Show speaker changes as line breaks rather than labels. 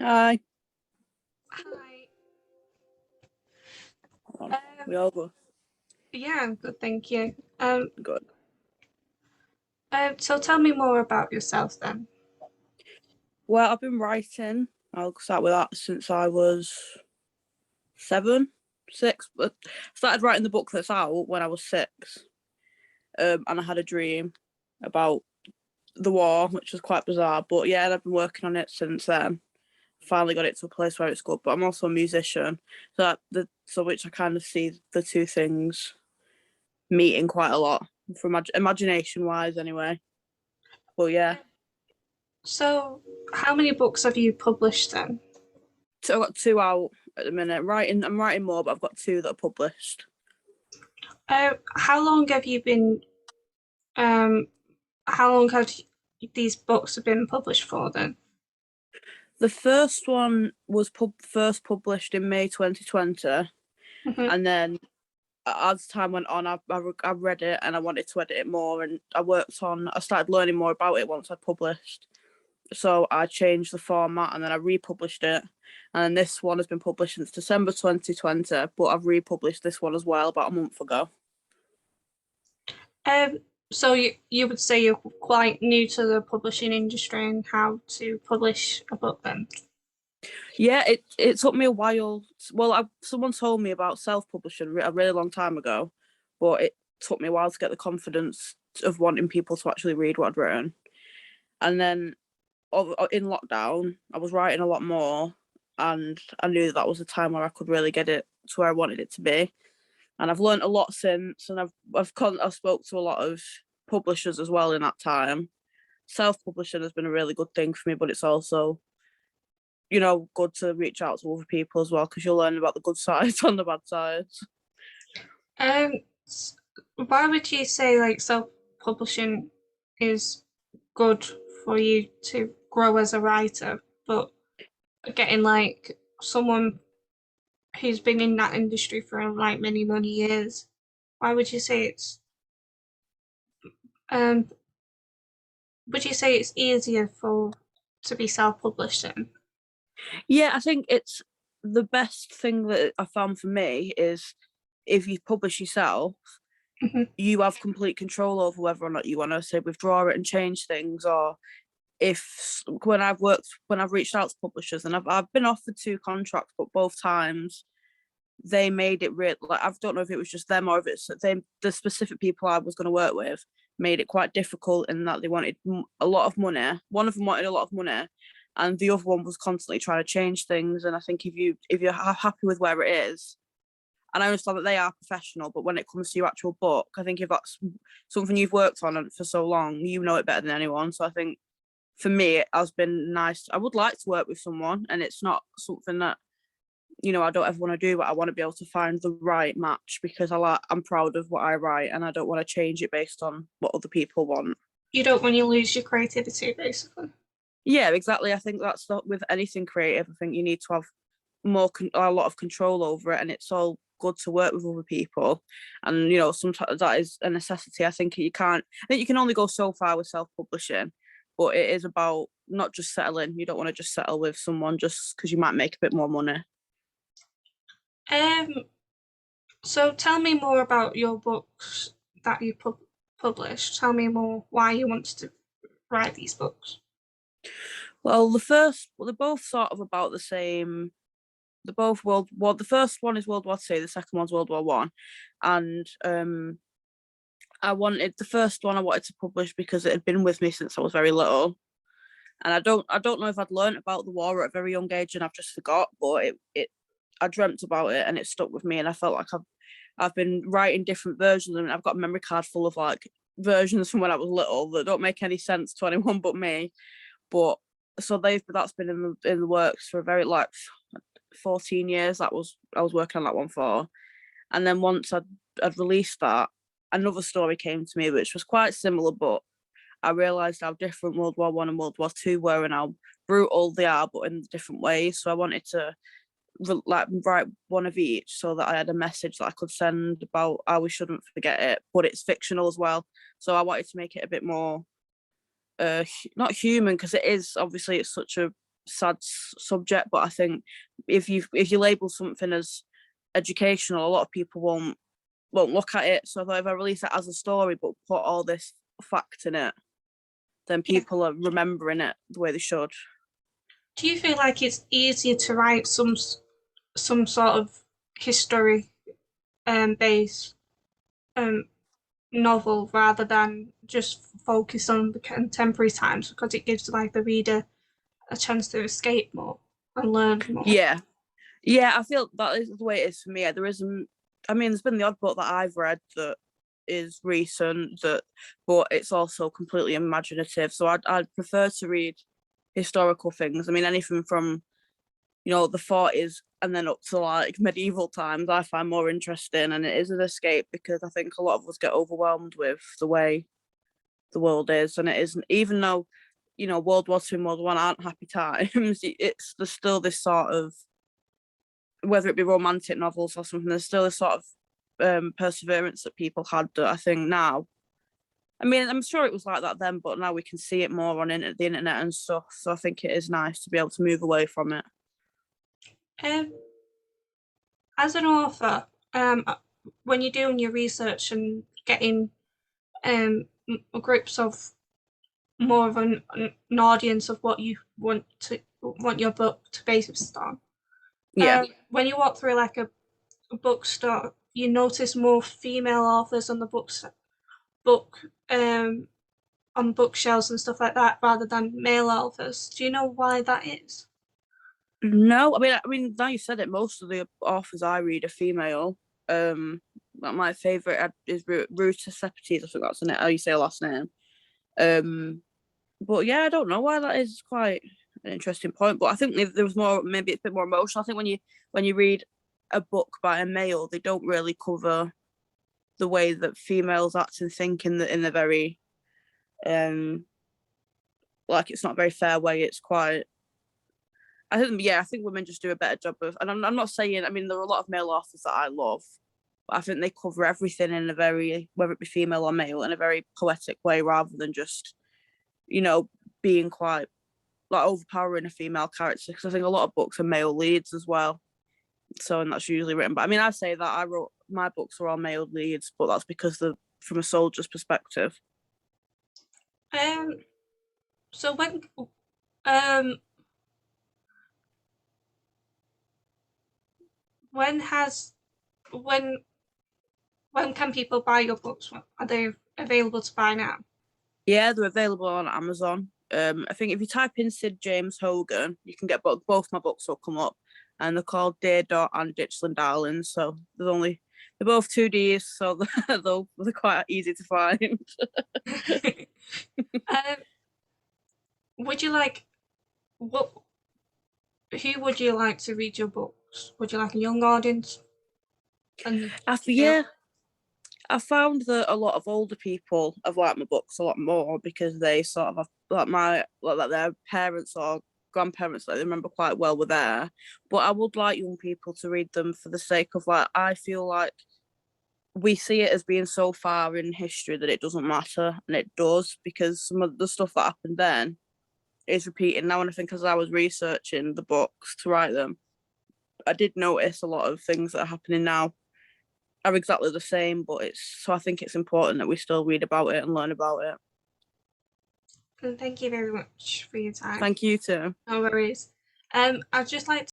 Hi.
Hi.
Hold on.
Um,
We all go.
yeah, I'm good, thank you.
Good.
So tell me more about yourself then.
Well, I've been writing. I'll start with that since I was 6. But I started writing the book that's out when I was 6. And I had a dream about the war, which was quite bizarre. But yeah, and I've been working on it since then. Finally got it to a place where it's good. But I'm also a musician, so which I kind of see the two things meeting quite a lot from imagination wise, anyway. But yeah,
So, how many books have you published then?
so I've got 2 out at the minute. I'm writing more, but I've got 2 that are published.
How long have you been, um, how long have these books have been published for then?
The first one was first published in May 2020,
hmm
and then as time went on, I read it and I wanted to edit it more, and I started learning more about it once I published. So I changed the format and then I republished it. And then this one has been published since December 2020, but I've republished this one as well about a month ago.
Um, so you would say you're quite new to the publishing industry and how to publish a book then?
Yeah, it took me a while. Well, someone told me about self-publishing a really long time ago, but it took me a while to get the confidence of wanting people to actually read what I'd written. And then in lockdown, I was writing a lot more, and I knew that was the time where I could really get it to where I wanted it to be. And I've learned a lot since, and I've spoke to a lot of publishers as well in that time. Self-publishing has been a really good thing for me, but it's also good to reach out to other people as well because you'll learn about the good sides and the bad sides.
Um, why would you say like self-publishing is good for you to grow as a writer, but getting like someone who's been in that industry for like many, many years, why um would you say it's easier for to be self-published in?
Yeah, I think it's the best thing that I found for me is if you publish yourself,
Mhm.
you have complete control over whether or not you want to say withdraw it and change things, or if when I've reached out to publishers and I've been offered 2 contracts, but both times they made it real. Like, I don't know if it was just them or if it's the specific people I was going to work with made it quite difficult in that they wanted a lot of money. One of them wanted a lot of money, and the other one was constantly trying to change things. And I think if you're happy with where it is, and I understand that they are professional, but when it comes to your actual book, I think if that's something you've worked on for so long, you know it better than anyone. So I think for me, it has been nice. I would like to work with someone, and it's not something that I don't ever want to do, but I want to be able to find the right match because I'm proud of what I write, and I don't want to change it based on what other people want.
You don't want to lose your creativity, basically.
Yeah, exactly. I think that's not with anything creative. I think you need to have a lot of control over it, and it's all good to work with other people. And sometimes that is a necessity. I think you can only go so far with self-publishing, but it is about not just settling. You don't want to just settle with someone just because you might make a bit more money.
Um, so tell me more about your books that you published. Tell me more why you wanted to write these books.
They're both sort of about the same. They're both world war. The first one is World War II. The second one's World War I, and the first one I wanted to publish because it had been with me since I was very little, and I don't know if I'd learned about the war at a very young age and I've just forgot, but it I dreamt about it and it stuck with me, and I felt like I've been writing different versions, and I've got a memory card full of like versions from when I was little that don't make any sense to anyone but me. But so that's been in the works for a very, like, 14 years. I was working on that one for. And then once I'd released that, another story came to me which was quite similar, but I realised how different World War I and World War II were and how brutal they are, but in different ways. So I wanted to like write one of each so that I had a message that I could send about how we shouldn't forget it, but it's fictional as well. So I wanted to make it a bit more not human, because it is, obviously it's such a sad subject, but I think if you label something as educational, a lot of people won't look at it. So if I release it as a story but put all this fact in it, then people are remembering it the way they should.
Do you feel like it's easier to write some sort of history based novel rather than just focus on the contemporary times, because it gives like the reader a chance to escape more and learn more?
Yeah, I feel that is the way it is for me. There isn't. I mean, there's been the odd book that I've read that is recent, but it's also completely imaginative. So I'd prefer to read historical things. I mean, anything from the 40s and then up to like medieval times, I find more interesting, and it is an escape because I think a lot of us get overwhelmed with the way the world is, and it isn't. Even though World War II and World War I aren't happy times, there's still this sort of, whether it be romantic novels or something, there's still a sort of perseverance that people had that I think now. I mean, I'm sure it was like that then, but now we can see it more on the internet and stuff. So I think it is nice to be able to move away from it.
As an author, when you're doing your research and getting groups of more of an audience of what you want your book to base on,
Yeah.
when you walk through like a bookstore, you notice more female authors on the book on bookshelves and stuff like that rather than male authors. Do you know why that is?
No, I mean, now you said it, most of the authors I read are female. My favourite is Ruta Sepetys, I think that's how you say her last name. But yeah, I don't know why that is. Quite an interesting point. But I think if there was more, maybe it's a bit more emotional. I think when you read a book by a male, they don't really cover the way that females act and think in the very like it's not a very fair way. It's quite. I think women just do a better job of, and I'm not saying. I mean, there are a lot of male authors that I love, but I think they cover everything in a very, whether it be female or male, in a very poetic way, rather than just, being quite like overpowering a female character. Because I think a lot of books are male leads as well. So, and that's usually written. But I mean, I say that I wrote my books are all male leads, but that's because they're from a soldier's perspective.
So um when has when when can people buy your books? Are they available to buy now?
Yeah, they're available on Amazon. I think if you type in Sid James Hogan, you can get both my books will come up, and they're called Dear Dot and Ditchland Darlings. So they're both 2Ds, so they're quite easy to find.
Would you like what? Who would you like to read your books? Would you like a young audience? And
I found that a lot of older people have liked my books a lot more because they sort of have, like their parents or grandparents that they remember quite well were there. But I would like young people to read them for the sake of, like, I feel like we see it as being so far in history that it doesn't matter, and it does, because some of the stuff that happened then is repeating now. And I think as I was researching the books to write them, I did notice a lot of things that are happening now are exactly the same, but I think it's important that we still read about it and learn about it.
And thank you very much for your time.
Thank you too.
No worries. I'd just like